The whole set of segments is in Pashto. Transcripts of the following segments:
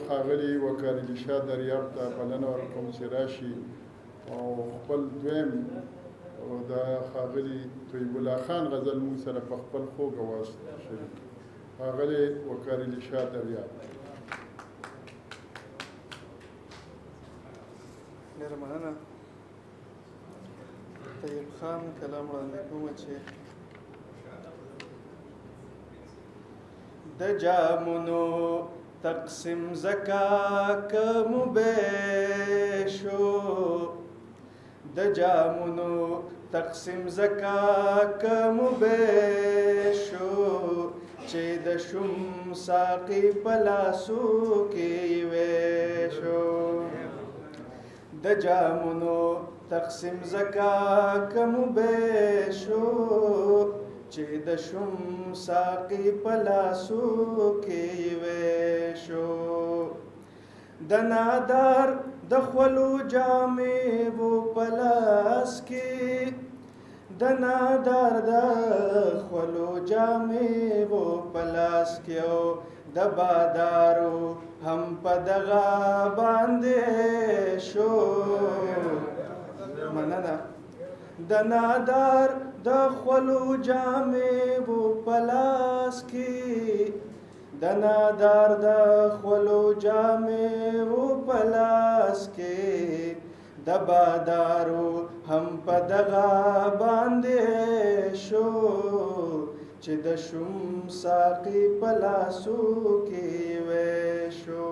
ښاغلي وقار شاه دریاب ته بلنه ورکوم چې راشي او خپل دویم د ښاغلي طیب الله خان غزل موږ سره په خپل خوږ اواز شریک ښاغلي وقار شاه دریاب. ډېره مننه. طیب خان کلام وړاندې کوم چې د جامونو تقسیم زکا کم بیشو د جامونو تقسیم زکا کم بیشو چې د شم ساقي پلاسو کې ویشو د جامونو تقسیم زکا کم بیشو چې د شم ساقي پلاسو کې ویشو د نادار د خولو جامې وو پلاس کې د نادار د خولو جامې وو پلاس کې او د بادارو هم په دغه باندې شو. مننه. د نادار د خولو جامې وو پلاس کې د نادار د خولو جامې وو پلاس کې د بادارو هم په دغه باندې شو چې د شم ساقي پلاسو کې ویشو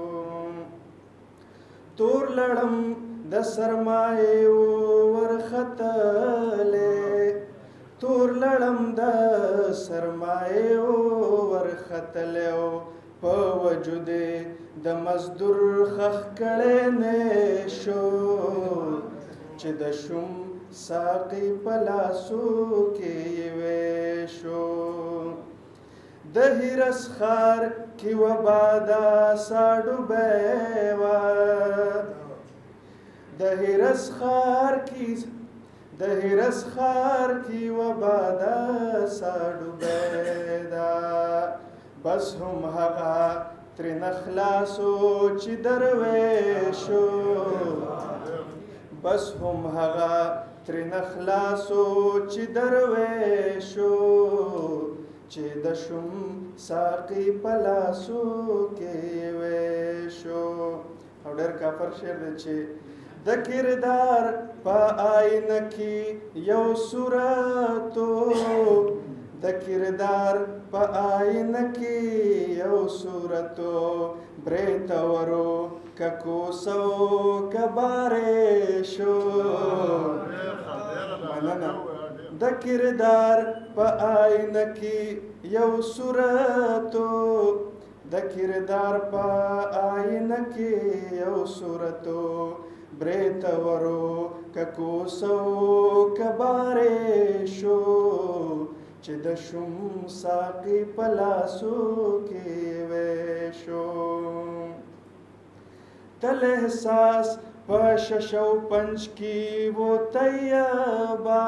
تور لړم د سرمایې ورختلې تور لړم د سرمایې ورختلې په وجود د مزدور خخ کړي نه شو چې د شم ساقي پلاسو کې ویشو د هرس خار کې وبادا ساډو بیوا د هرس خار کی وبادا ساډو بیدا بس هم هغه تر نخلاصو چې درویشو بس هم هغه تر نخلاصو چې درویشو چې د شم ساقي پلاسو کې ویشو. او ډېر کافر شعر دی چې د کردار په آینه کې یو صورتو د کردار په آینه کې یو صورتو بریتورو ککو سو کبارې شو. مننه. د کردار په آینه کې یو صورتو د کردار په آینه کې یو صورتو بریتورو ککو سو کبارې شو چې د شم ساقي پلاسو کې ویشو تل احساس په ششو پنج کې وو طیبا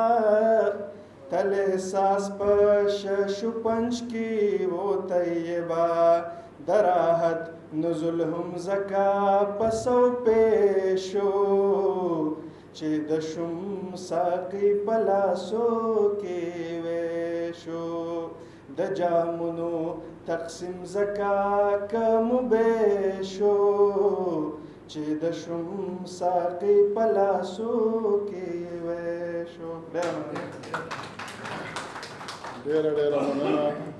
تل احساس په ششو پنج کې وو طیبا دراحت نزل هم زکا پسو پیشو چې د شم ساقي پلاسو کې ویشو د جامونو تقسیم زکا کم بیشو چې د شم ساقي پلاسو کې ویشو. ډېره مننه.